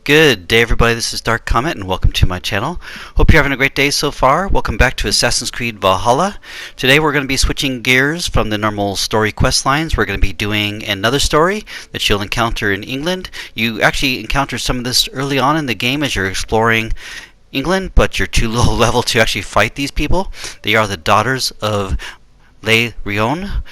Good day, everybody. This is Dark Comet, and welcome to my channel. Hope you're having a great day so far. Welcome back to Assassin's Creed Valhalla. Today we're going to be switching gears from the normal story quest lines. We're going to be doing another story that you'll encounter in England. You actually encounter some of this early on in the game as you're exploring England, but you're too low level to actually fight these people. They are the Daughters of Lerion,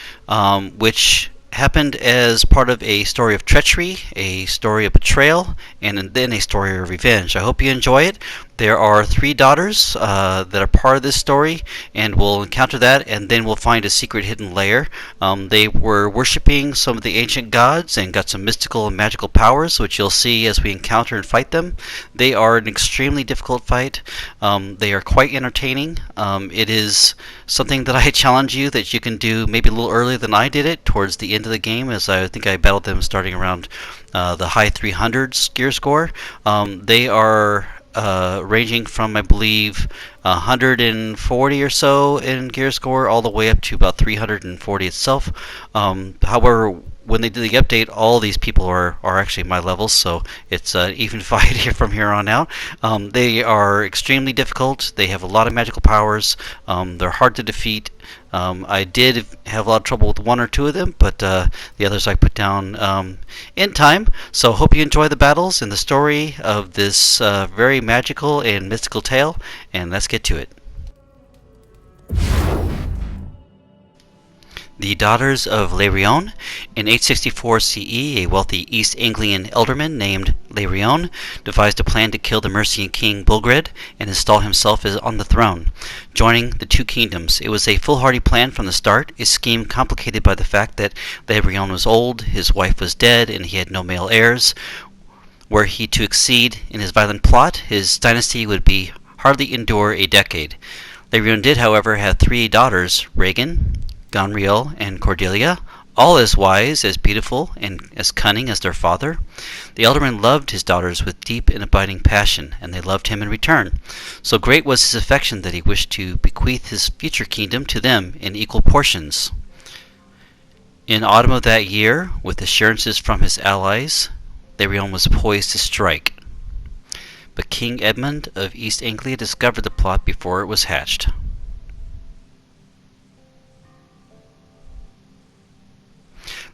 which happened as part of a story of treachery, a story of betrayal, and then a story of revenge. I hope you enjoy it. There are three daughters that are part of this story, and we'll encounter that, and then we'll find a secret hidden lair. They were worshipping some of the ancient gods and got some mystical and magical powers, which you'll see as we encounter and fight them. They are an extremely difficult fight. They are quite entertaining. It is something that I challenge you that you can do maybe a little earlier than I did it towards the end of the game, as I think I battled them starting around the high 300s gear score. They are ranging from, I believe, 140 or so in gear score all the way up to about 340 itself. However, when they do the update, all these people are actually my levels, so it's an even fight here from here on out. They are extremely difficult. They have a lot of magical powers. They're hard to defeat. I did have a lot of trouble with one or two of them, but the others I put down in time. So hope you enjoy the battles and the story of this very magical and mystical tale, and let's get to it. The Daughters of Lerion. In 864 CE, a wealthy East Anglian elderman named Lerion devised a plan to kill the Mercian king Bulgred and install himself on the throne, joining the two kingdoms. It was a foolhardy plan from the start, a scheme complicated by the fact that Lerion was old, his wife was dead, and he had no male heirs. Were he to succeed in his violent plot, his dynasty would be hardly endure a decade. Lerion did, however, have three daughters, Regan, Goneril, and Cordelia, all as wise, as beautiful, and as cunning as their father. The elderman loved his daughters with deep and abiding passion, and they loved him in return. So great was his affection that he wished to bequeath his future kingdom to them in equal portions. In autumn of that year, with assurances from his allies, Lerion was poised to strike. But King Edmund of East Anglia discovered the plot before it was hatched.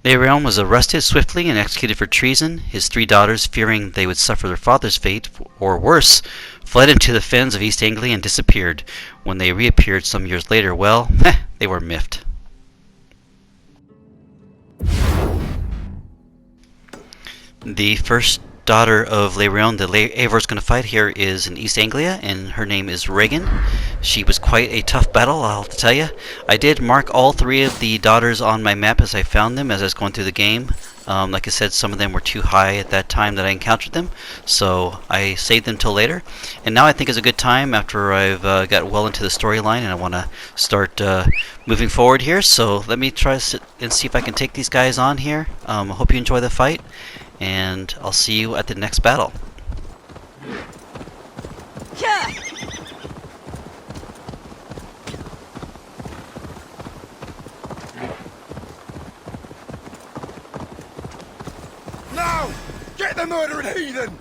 Lerion was arrested swiftly and executed for treason. His three daughters, fearing they would suffer their father's fate, or worse, fled into the fens of East Anglia and disappeared. When they reappeared some years later, well, they were miffed. The first daughter of Lerion that Eivor is going to fight here is in East Anglia, and her name is Regan. She was quite a tough battle, I'll have to tell you. I did mark all three of the daughters on my map as I found them as I was going through the game. Like I said, some of them were too high at that time that I encountered them, so I saved them till later. And now I think is a good time after I've got well into the storyline and I want to start moving forward here. So let me try and see if I can take these guys on here. I hope you enjoy the fight, and I'll see you at the next battle. Yeah. Now! Get the murdering heathen!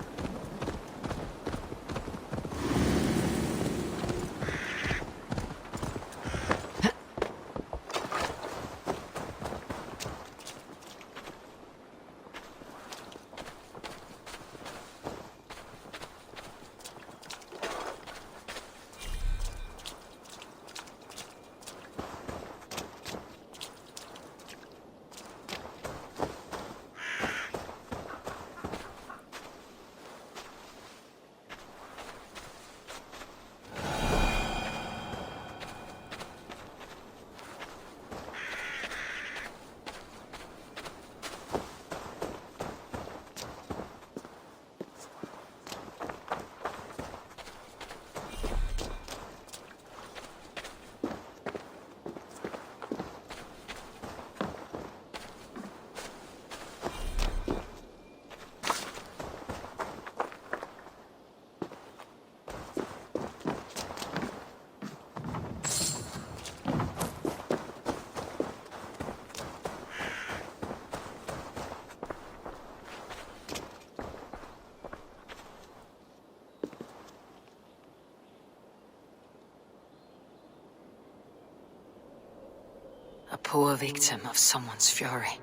A poor victim of someone's fury.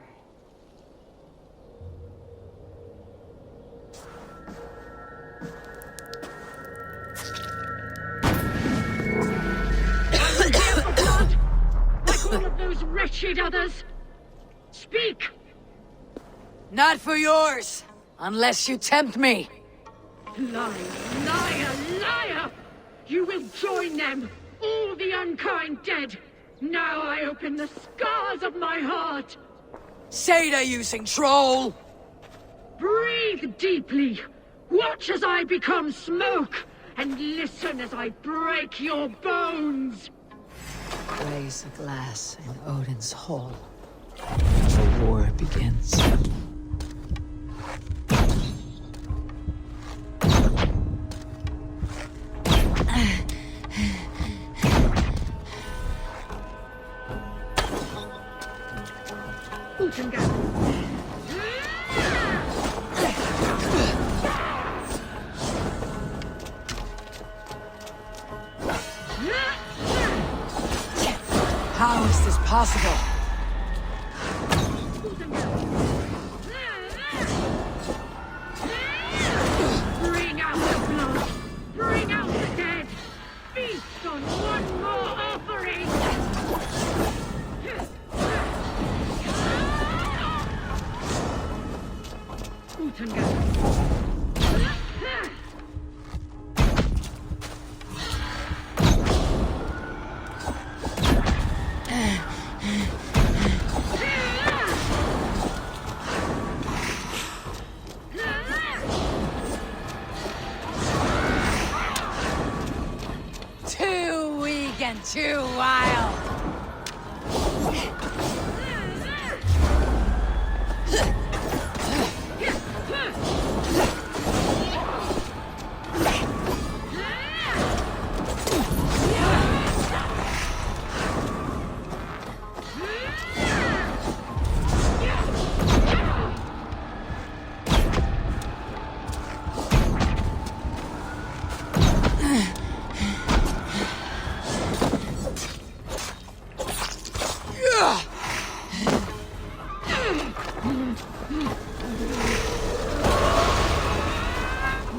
Like all of those wretched others. Speak! Not for yours, unless you tempt me. Liar, liar, liar! You will join them, all the unkind dead. Now I open the scars of my heart. Say they're using troll. Breathe deeply. Watch as I become smoke, and listen as I break your bones. Raise a glass in Odin's hall. The war begins. How is this possible? Bring out the blood! Bring out the dead! Feast on one more offering! Too weak and too wild.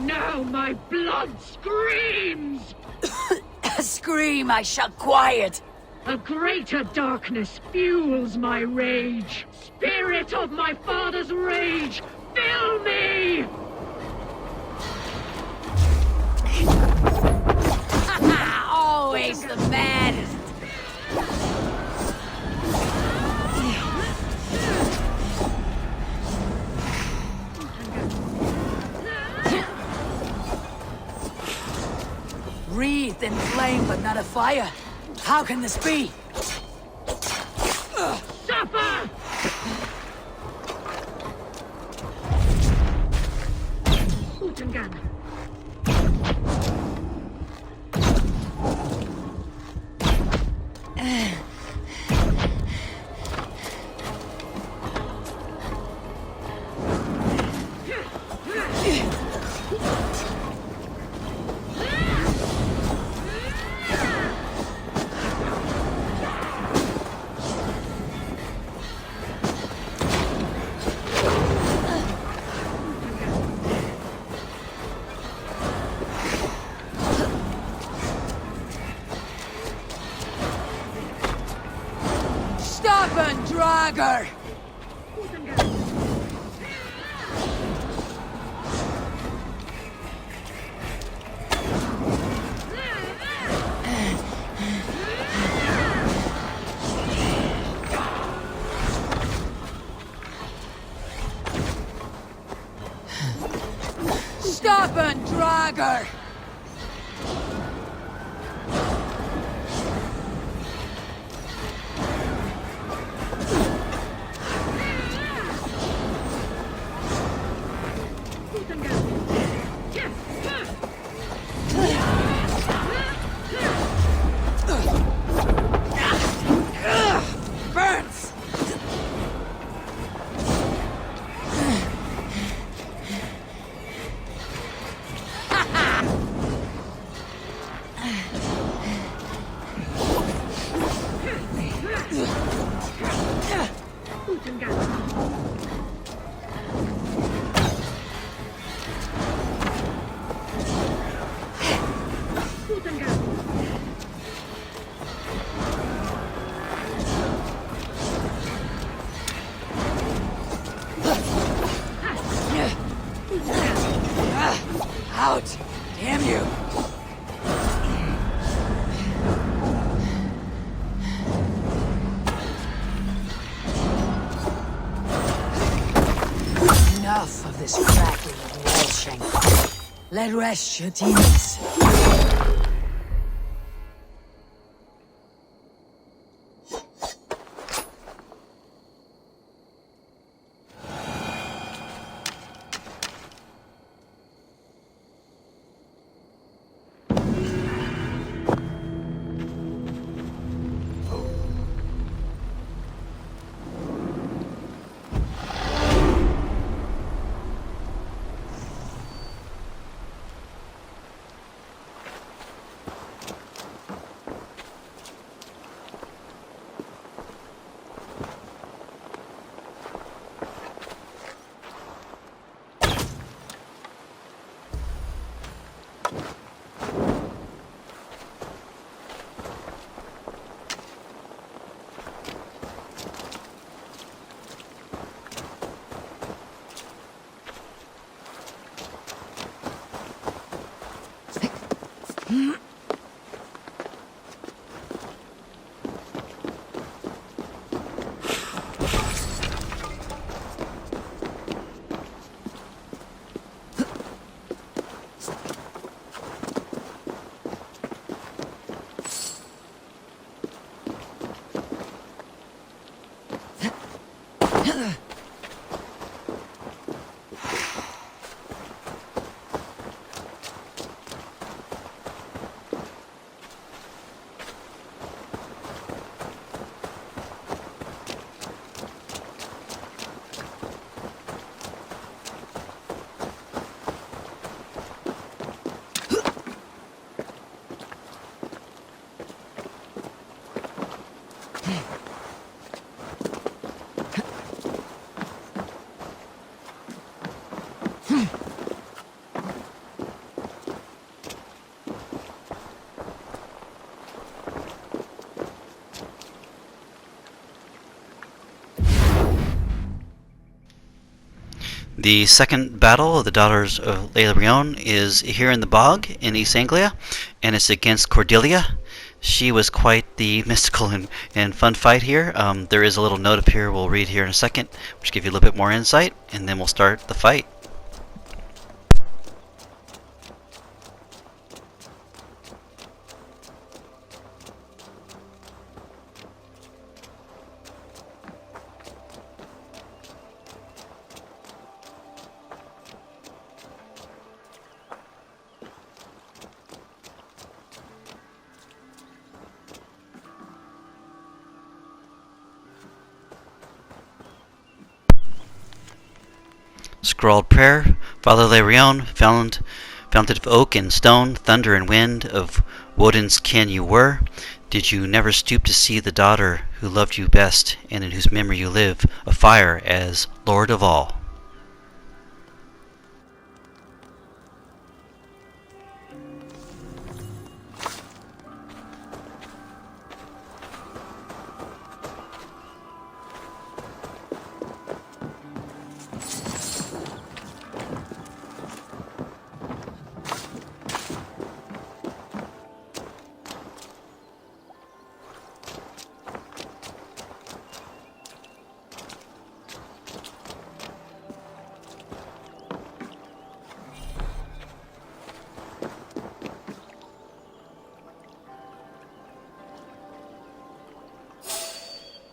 Now my blood screams! A scream I shall quiet. A greater darkness fuels my rage. Spirit of my father's rage, fill me! Always the maddest. Wreathed in flame, but not a fire. How can this be? Suffer! Utengan. Stop and drag her! Stop and drag her! Burns! this crackling of wall shank. Let rest your demons. The second battle of the Daughters of Lerion is here in the bog in East Anglia, and it's against Cordelia. She was quite the mystical and fun fight here. There is a little note up here we'll read here in a second, which give you a little bit more insight, and then we'll start the fight. Scrawled prayer, Father Lerion, fountain of oak and stone, thunder and wind, of Woden's kin you were. Did you never stoop to see the daughter who loved you best, and in whose memory you live, afire as Lord of all?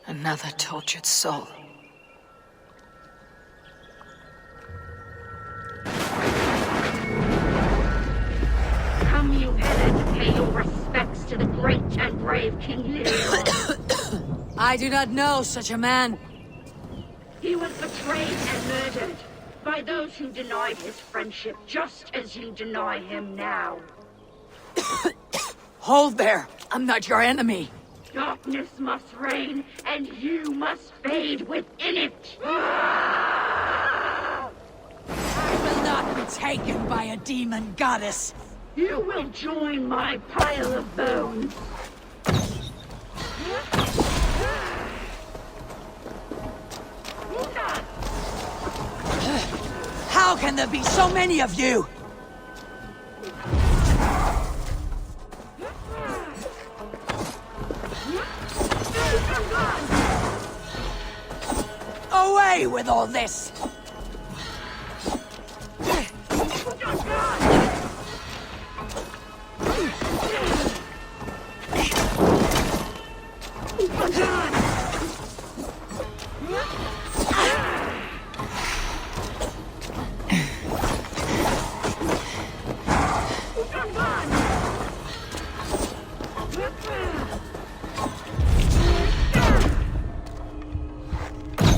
Another tortured soul. Come, you Helen, to pay your respects to the great and brave King Lear. I do not know such a man. He was betrayed and murdered by those who denied his friendship, just as you deny him now. Hold there! I'm not your enemy! Darkness must reign, and you must fade within it! I will not be taken by a demon goddess! You will join my pile of bones! How can there be so many of you? Away with all this!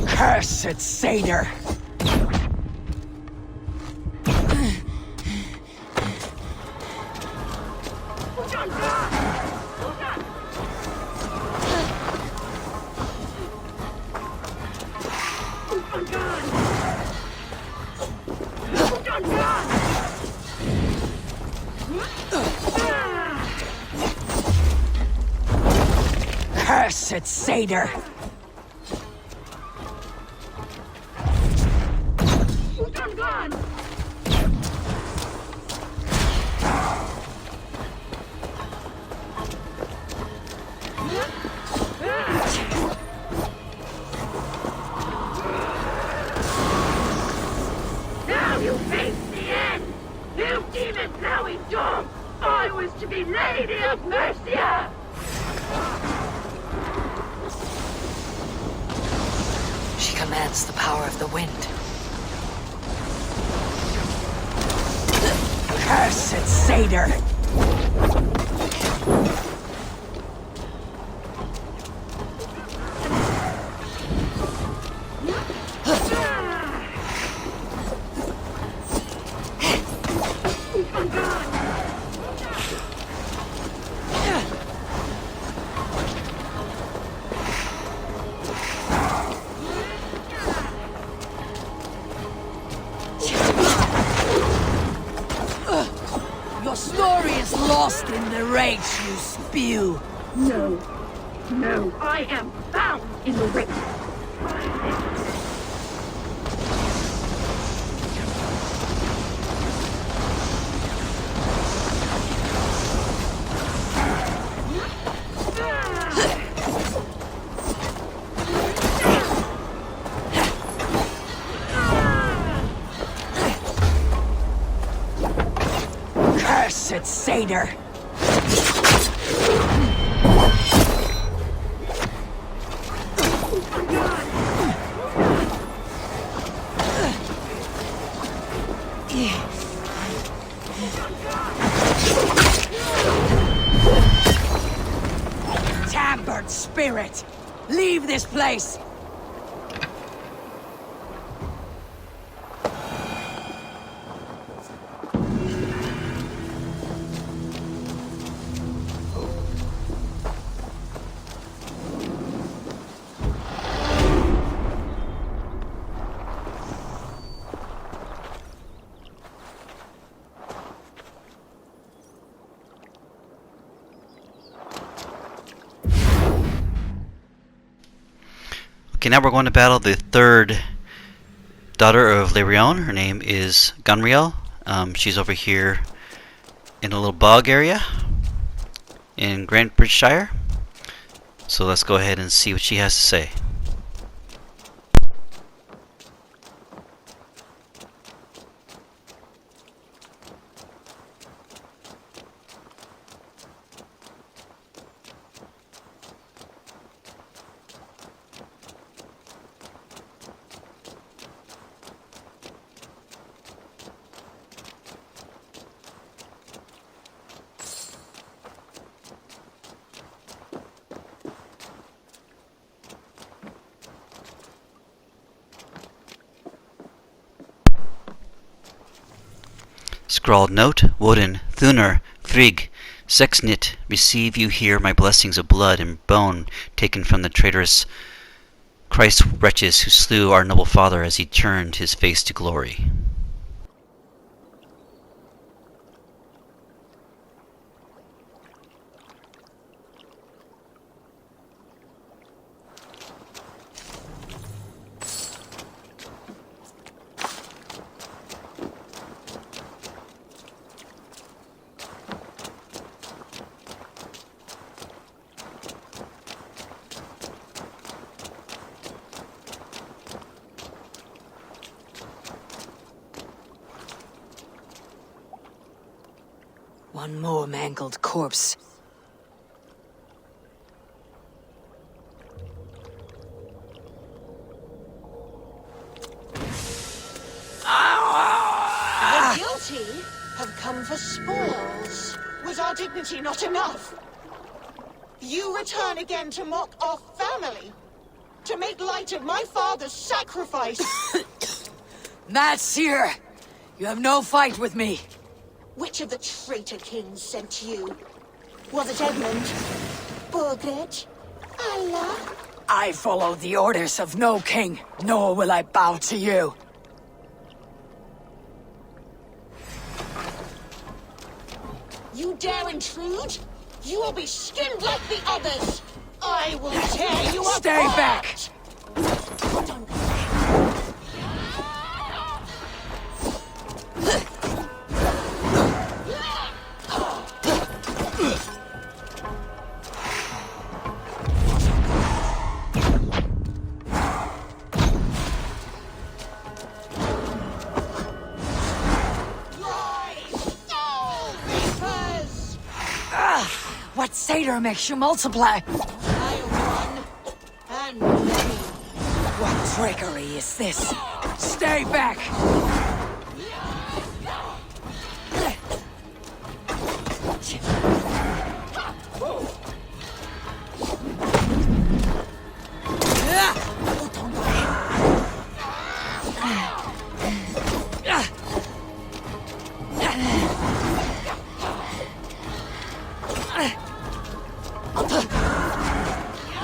Cursed satyr! Cursed satyr! Now you face the end! You demon-plowing dog! I was to be Lady of Mercia! She commands the power of the wind. Cursed satyr! Your story is lost in the rage you spew. No. No, I am bound in the race. Cursed satyr! Tampered spirit! Leave this place! Okay, now we're going to battle the third daughter of Lerion. Her name is Goneril. She's over here in a little bog area in Grantbridgeshire. So let's go ahead and see what she has to say. Scrawled note, Woden, Thuner, Frigg, Sexnit, receive you here my blessings of blood and bone taken from the traitorous Christ wretches who slew our noble father as he turned his face to glory. One more mangled corpse. spoils. Was our dignity not enough? You return again to mock our family? To make light of my father's sacrifice? Matt's here! You have no fight with me. Which of the traitor kings sent you? Was it Edmund? Burgred? Allah? I follow the orders of no king, nor will I bow to you. You dare intrude? You will be skinned like the others! I will tear you apart! Stay back! What satyr makes you multiply? I won, and many. What trickery is this? Stay back!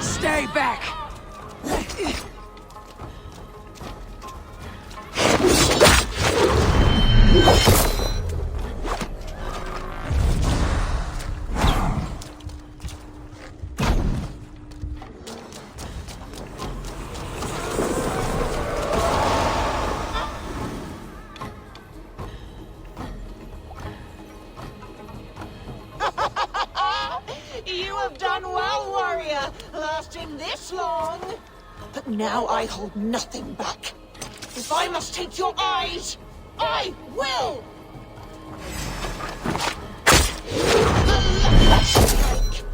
Stay back! You have done well, warrior, lasting this long. But now I hold nothing back. If I must take your eyes, I will! The last strike.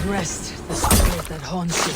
Rest the spirit that haunts you.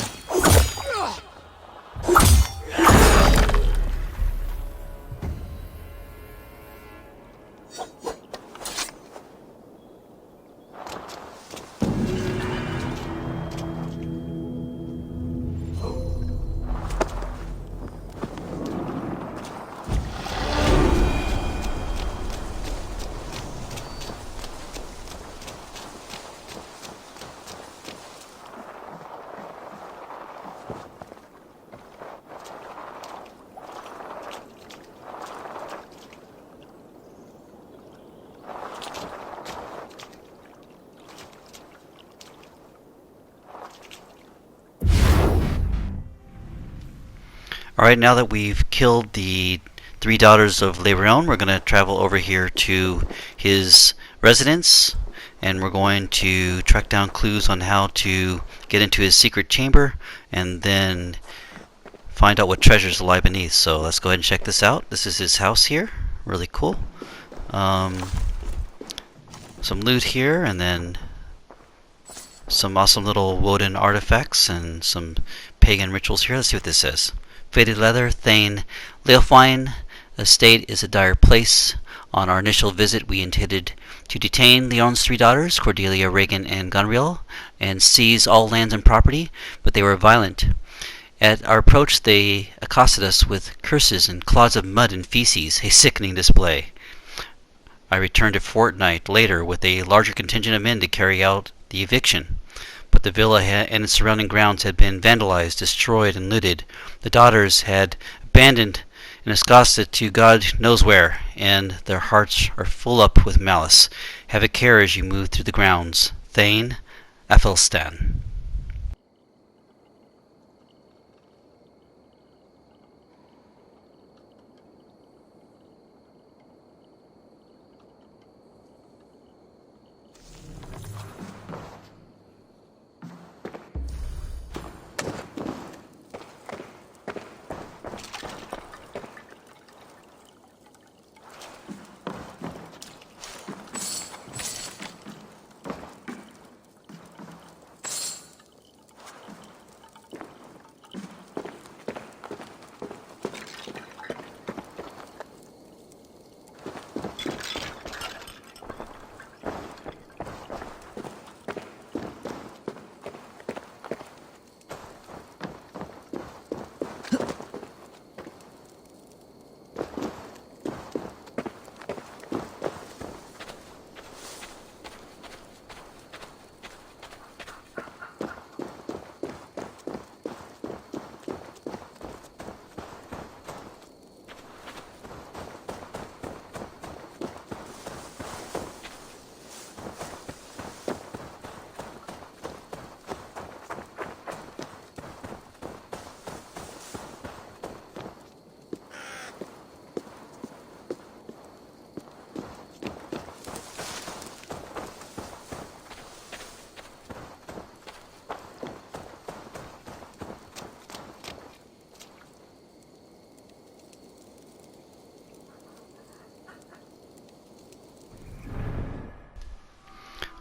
Alright, now that we've killed the 3 Daughters of Lerion, we're going to travel over here to his residence, and we're going to track down clues on how to get into his secret chamber, and then find out what treasures lie beneath. So let's go ahead and check this out. This is his house here. Really cool. Some loot here, and then some awesome little Woden artifacts and some pagan rituals here. Let's see what this says. Faded leather, Thane Leofwine estate is a dire place. On our initial visit, we intended to detain Leon's 3 daughters, Cordelia, Regan, and Goneril, and seize all lands and property, but they were violent. At our approach, they accosted us with curses and clods of mud and feces, a sickening display. I returned a fortnight later with a larger contingent of men to carry out the eviction. But the villa and its surrounding grounds had been vandalized, destroyed, and looted. The daughters had abandoned and escorted to God knows where, and their hearts are full up with malice. Have a care as you move through the grounds. Thane, Athelstan.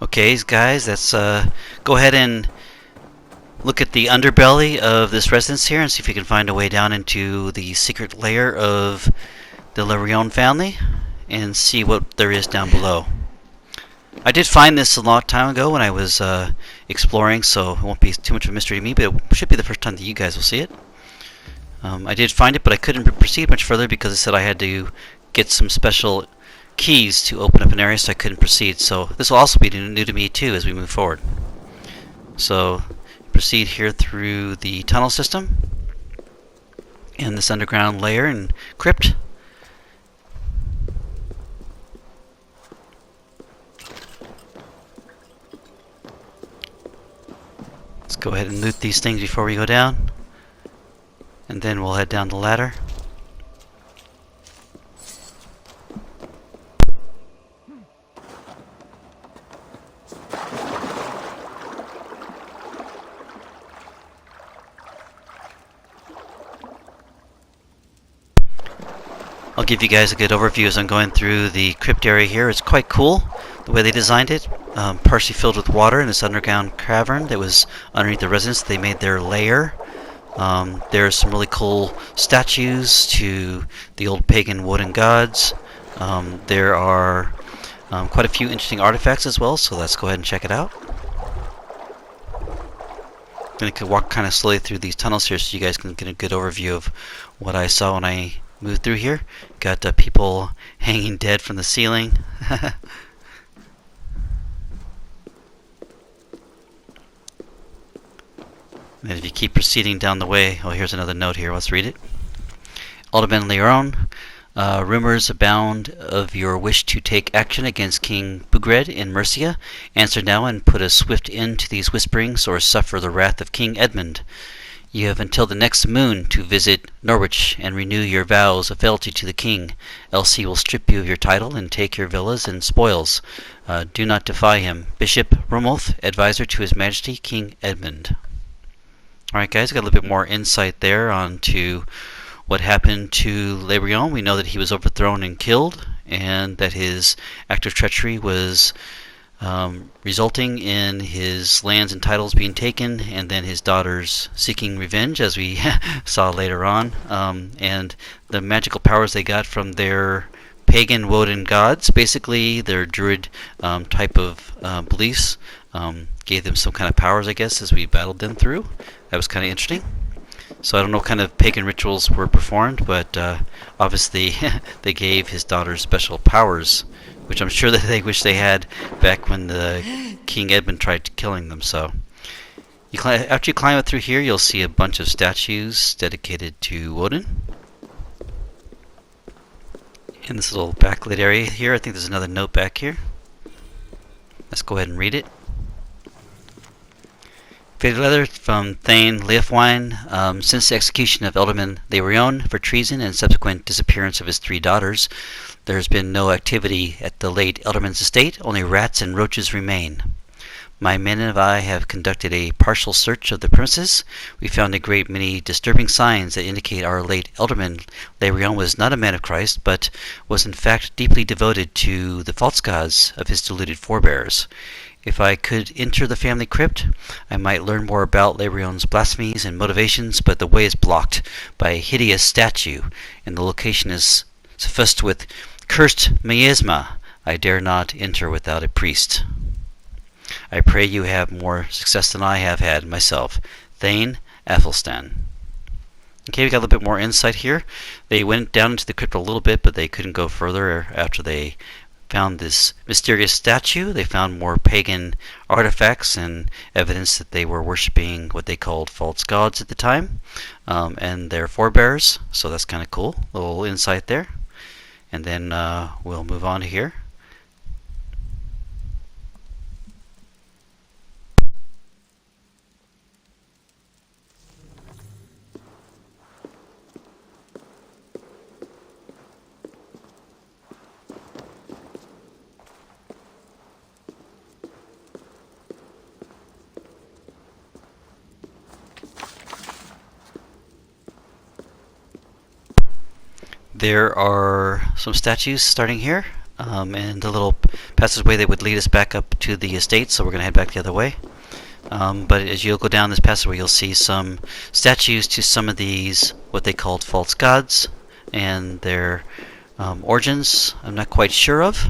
Okay, guys, let's go ahead and look at the underbelly of this residence here and see if we can find a way down into the secret lair of the Lerion family and see what there is down below. I did find this a long time ago when I was exploring, so it won't be too much of a mystery to me, but it should be the first time that you guys will see it. I did find it, but I couldn't proceed much further because it said I had to get some special keys to open up an area, so I couldn't proceed. So this will also be new to me too as we move forward. So proceed here through the tunnel system and this underground layer and crypt. Let's go ahead and loot these things before we go down, and then we'll head down the ladder. I'll give you guys a good overview as I'm going through the crypt area here. It's quite cool the way they designed it. Partially filled with water in this underground cavern that was underneath the residence. They made their lair. There's some really cool statues to the old pagan wooden gods. There are quite a few interesting artifacts as well, so let's go ahead and check it out. I'm going to walk kind of slowly through these tunnels here so you guys can get a good overview of what I saw when I moved through here. Got people hanging dead from the ceiling. And if you keep proceeding down the way, oh, here's another note here. Let's read it. Alderman Leron, rumors abound of your wish to take action against King Bugred in Mercia. Answer now and put a swift end to these whisperings, or suffer the wrath of King Edmund. You have until the next moon to visit Norwich and renew your vows of fealty to the king, else he will strip you of your title and take your villas and spoils. Do not defy him. Bishop Romulf, advisor to His Majesty King Edmund. Alright guys, got a little bit more insight there onto what happened to Lerion. We know that he was overthrown and killed, and that his act of treachery was resulting in his lands and titles being taken, and then his daughters seeking revenge, as we saw later on. And the magical powers they got from their pagan Woden gods, basically their druid type of beliefs, gave them some kind of powers, I guess, as we battled them through. That was kind of interesting. So I don't know what kind of pagan rituals were performed, but obviously they gave his daughters special powers, which I'm sure that they wish they had back when the King Edmund tried killing them. So after you climb up through here, you'll see a bunch of statues dedicated to Woden. in this little backlit area here. I think there's another note back here. Let's go ahead and read it. Faded letter from Thane Leofwine. Since the execution of Alderman Lerion for treason and subsequent disappearance of his 3 daughters, there has been no activity at the late Alderman's estate. Only rats and roaches remain. My men and I have conducted a partial search of the premises. We found a great many disturbing signs that indicate our late Alderman Lerion was not a man of Christ, but was in fact deeply devoted to the false gods of his deluded forebears. If I could enter the family crypt, I might learn more about Lerion's blasphemies and motivations, but the way is blocked by a hideous statue, and the location is suffused with cursed miasma. I dare not enter without a priest. I pray you have more success than I have had myself. Thane Athelstan. Okay, we got a little bit more insight here. They went down into the crypt a little bit, but they couldn't go further after they found this mysterious statue. They found more pagan artifacts and evidence that they were worshipping what they called false gods at the time, and their forebears. So that's kind of cool. A little insight there. And then we'll move on here. There are some statues starting here, and a little passageway that would lead us back up to the estate, so we're going to head back the other way. But as you'll go down this passageway, you'll see some statues to some of these, what they called false gods, and their origins I'm not quite sure of.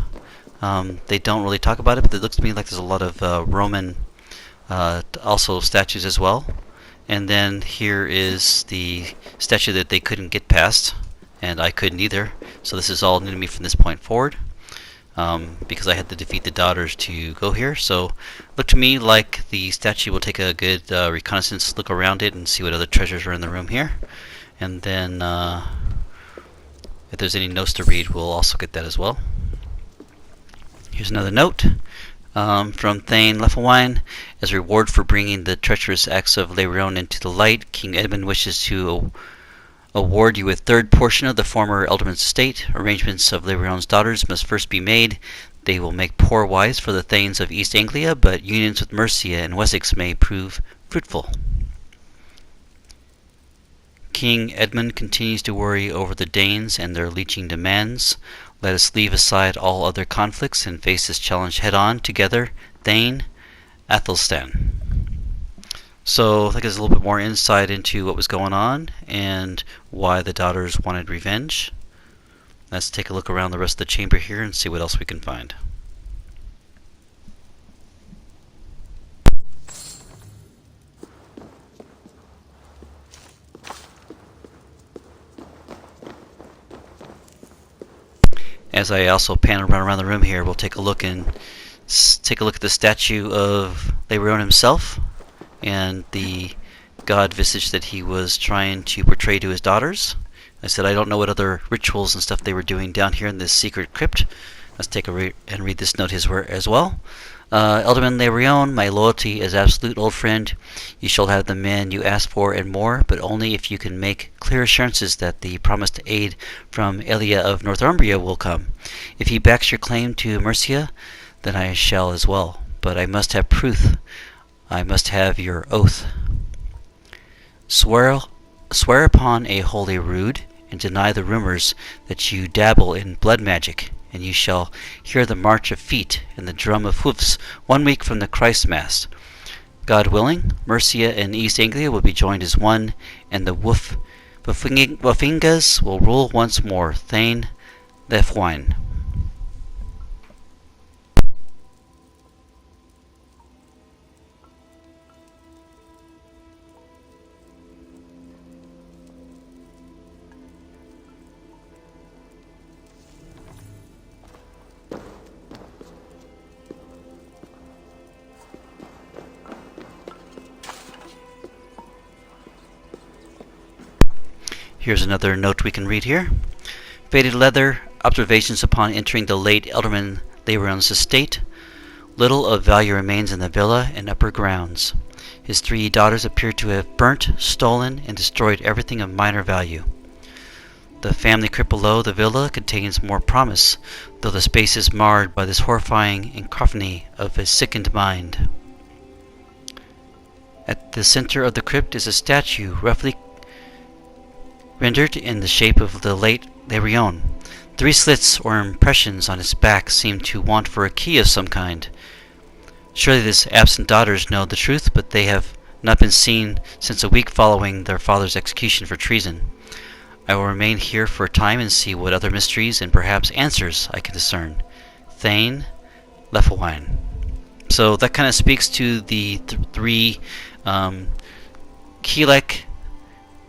They don't really talk about it, but it looks to me like there's a lot of Roman also statues as well. And then here is the statue that they couldn't get past, and I couldn't either, so this is all new to me from this point forward, because I had to defeat the daughters to go here. So look to me like the statue will take a good reconnaissance look around it and see what other treasures are in the room here, and then if there's any notes to read, we'll also get that as well. Here's another note from Thane Leofwine. As a reward for bringing the treacherous acts of Lerion into the light, King Edmund wishes to award you a third portion of the former Alderman's estate. Arrangements of Lerion's daughters must first be made. They will make poor wives for the Thanes of East Anglia, but unions with Mercia and Wessex may prove fruitful. King Edmund continues to worry over the Danes and their leeching demands. Let us leave aside all other conflicts and face this challenge head-on together. Thane Athelstan. So I think there's a little bit more insight into what was going on and why the daughters wanted revenge. Let's take a look around the rest of the chamber here and see what else we can find. As I also pan around the room here, we'll take a look at the statue of Lerion himself and the god visage that he was trying to portray to his daughters. I said I don't know what other rituals and stuff they were doing down here in this secret crypt. Let's take a and read this note as well. Alderman Lerion, my loyalty as absolute old friend. You shall have the men you ask for and more, but only if you can make clear assurances that the promised aid from Elia of Northumbria will come. If he backs your claim to Mercia, then I shall as well. But I must have proof. I must have your oath. Swear upon a holy rood, and deny the rumors that you dabble in blood magic, and you shall hear the march of feet and the drum of hoofs 1 week from the Christmas. God willing, Mercia and East Anglia will be joined as one, and the Woffingas will rule once more. Thane Leofwine. Here's another note we can read here. Faded leather Observations upon entering the late Elderman Lerion's estate. Little of value remains in the villa and upper grounds. His 3 daughters appear to have burnt, stolen, and destroyed everything of minor value. The family crypt below the villa contains more promise, though the space is marred by this horrifying cacophony of a sickened mind. At the center of the crypt is a statue roughly rendered in the shape of the late Lerion. 3 slits or impressions on its back seem to want for a key of some kind. Surely his absent daughters know the truth, but they have not been seen since a week following their father's execution for treason. I will remain here for a time and see what other mysteries and perhaps answers I can discern. Thane, Leffelwine. So that kind of speaks to the 3 key-like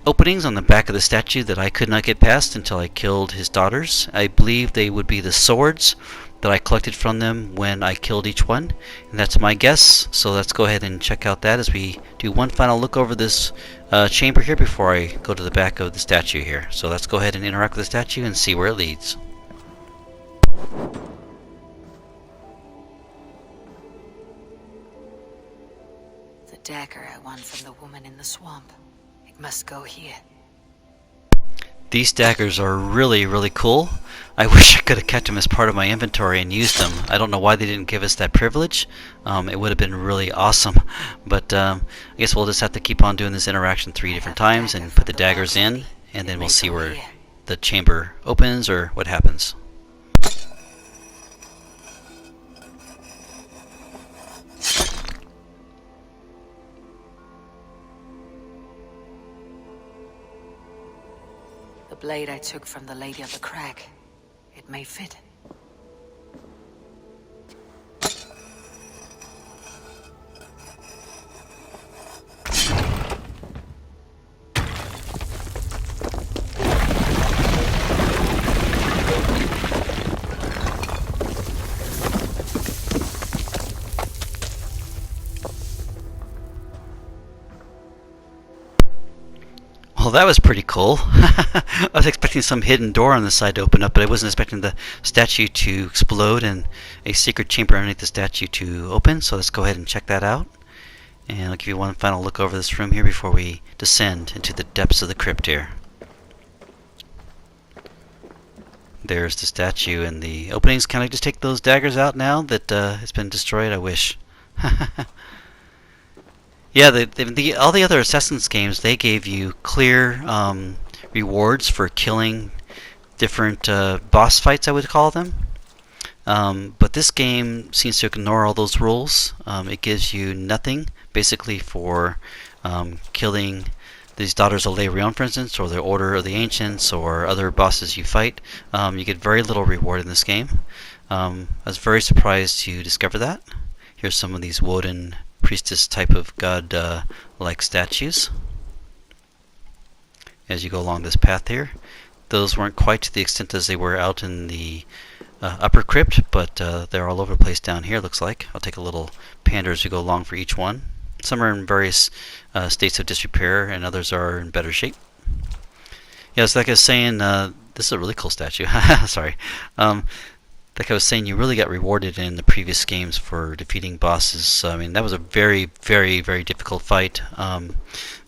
openings on the back of the statue that I could not get past until I killed his daughters. I believe they would be the swords that I collected from them when I killed each one, and that's my guess. So let's go ahead and check out that as we do one final look over this chamber here before I go to the back of the statue here. So let's go ahead and interact with the statue and see where it leads. The dagger I won from the woman in the swamp. It must go here. These daggers are really, really cool. I wish I could have kept them as part of my inventory and used them. I don't know why they didn't give us that privilege. It would have been really awesome. But I guess we'll just have to keep on doing this interaction 3 different times and put the daggers in, and then we'll see where the chamber opens or what happens. The blade I took from the Lady of the Crag. It may fit. Well, that was pretty cool. I was expecting some hidden door on the side to open up, but I wasn't expecting the statue to explode and a secret chamber underneath the statue to open. So let's go ahead and check that out. And I'll give you one final look over this room here before we descend into the depths of the crypt here. There's the statue, and the openings. Can I just take those daggers out now that it's been destroyed? I wish. Yeah, all the other Assassin's games, they gave you clear rewards for killing different boss fights, I would call them. But this game seems to ignore all those rules. It gives you nothing, basically, for killing these Daughters of Lerion, for instance, or the Order of the Ancients, or other bosses you fight. You get very little reward in this game. I was very surprised to discover that. Here's some of these Woden priestess type of god-like statues as you go along this path here. Those weren't quite to the extent as they were out in the upper crypt, but they're all over the place down here, looks like. I'll take a little pander as we go along for each one. Some are in various states of disrepair, and others are in better shape. Yeah, so like I was saying, this is a really cool statue. Sorry. Like I was saying, you really got rewarded in the previous games for defeating bosses. I mean, that was a very, very, very difficult fight.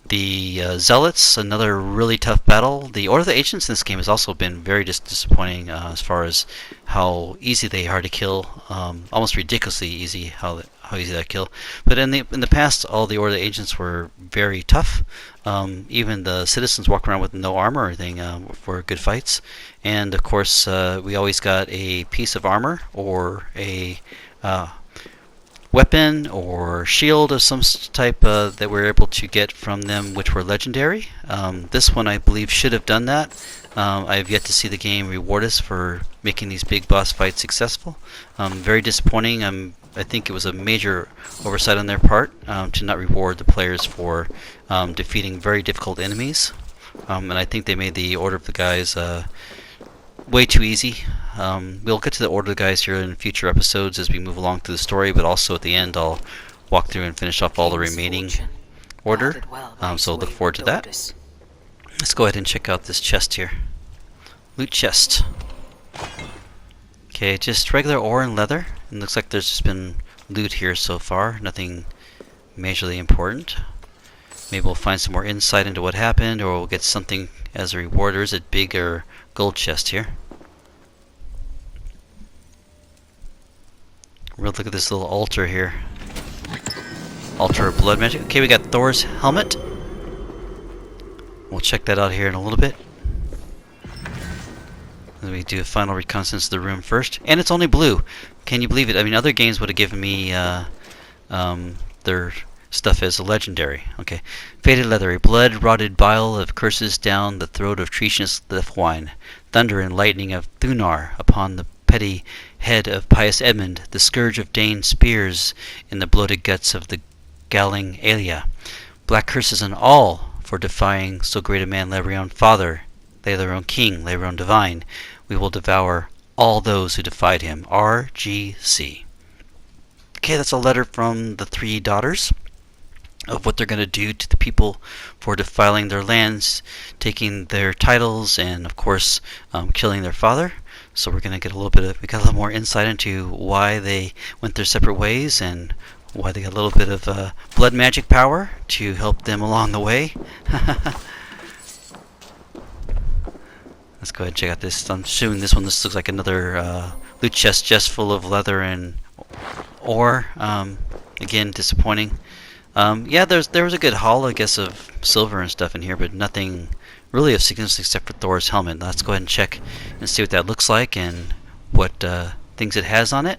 The Zealots, another really tough battle. The Order of the Ancients in this game has also been very disappointing as far as how easy they are to kill. Almost ridiculously easy how easy that kill. But in the past, all the Order of the Ancients were very tough. Even the citizens walk around with no armor or anything for good fights. And of course, we always got a piece of armor or a weapon or shield of some type that we were able to get from them, which were legendary. This one, I believe, should have done that. I have yet to see the game reward us for making these big boss fights successful. Very disappointing. I think it was a major oversight on their part to not reward the players for defeating very difficult enemies. And I think they made the Order of the Guys way too easy. We'll get to the Order of the Guys here in future episodes as we move along through the story, but also at the end I'll walk through and finish off all the remaining order. So look forward to that. Let's go ahead and check out this chest here. Loot chest. Okay, just regular ore and leather. It looks like there's just been loot here so far. Nothing majorly important. Maybe we'll find some more insight into what happened, or we'll get something as a reward. There's a bigger gold chest here. We'll look at this little altar here. Altar of blood magic. Okay, we got Thor's helmet. We'll check that out here in a little bit. Let me do a final reconnaissance of the room first. And it's only blue. Can you believe it? I mean, other games would have given me their stuff as a legendary. Okay. Faded leather. A blood-rotted bile of curses down the throat of treasonous Lifwine. Thunder and lightning of Thunar upon the petty head of pious Edmund. The scourge of Dane spears in the bloated guts of the galling Aelia. Black curses on all for defying so great a man, Lerion Father, Lerion King, Lerion Divine. We will devour all those who defied him. RGC. Okay, that's a letter from the three daughters of what they're going to do to the people for defiling their lands, taking their titles, and of course killing their father. So we're going to get a little more insight into why they went their separate ways and why they got a little bit of blood magic power to help them along the way. Let's go ahead and check out this. I'm assuming this looks like another loot chest just full of leather and ore. Again, disappointing. Yeah, there was a good haul, I guess, of silver and stuff in here, but nothing really of significance except for Thor's helmet. Let's go ahead and check and see what that looks like and what things it has on it.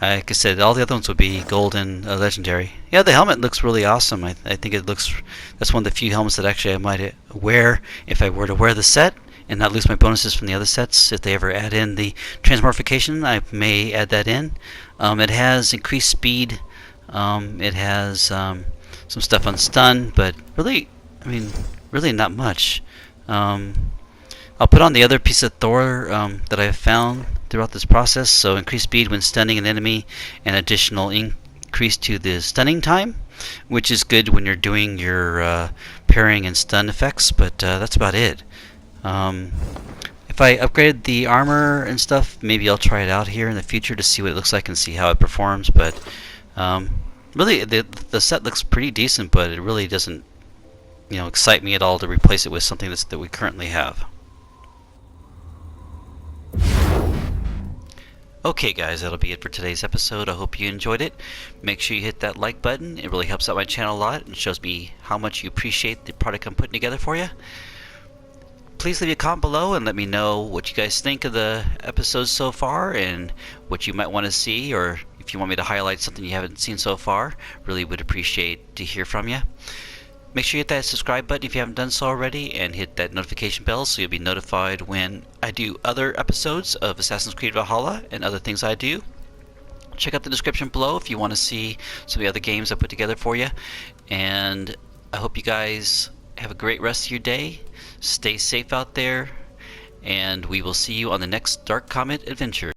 Like I said, all the other ones would be gold and legendary. Yeah, the helmet looks really awesome. I think that's one of the few helmets that actually I might wear if I were to wear the set and not lose my bonuses from the other sets. If they ever add in the transmorphication, I may add that in. It has increased speed. It has some stuff on stun, but really, I mean, really not much. I'll put on the other piece of Thor that I have found throughout this process. So increased speed when stunning an enemy, and additional increase to the stunning time, which is good when you're doing your parrying and stun effects. But that's about it. If I upgraded the armor and stuff, maybe I'll try it out here in the future to see what it looks like and see how it performs. But really, the set looks pretty decent, but it really doesn't, excite me at all to replace it with something that we currently have. Okay guys, that'll be it for today's episode. I hope you enjoyed it. Make sure you hit that like button. It really helps out my channel a lot and shows me how much you appreciate the product I'm putting together for you. Please leave a comment below and let me know what you guys think of the episodes so far and what you might want to see, or if you want me to highlight something you haven't seen so far. Really would appreciate to hear from you. Make sure you hit that subscribe button if you haven't done so already, and hit that notification bell so you'll be notified when I do other episodes of Assassin's Creed Valhalla and other things I do. Check out the description below if you want to see some of the other games I put together for you. And I hope you guys have a great rest of your day. Stay safe out there, and we will see you on the next Dark Comet adventure.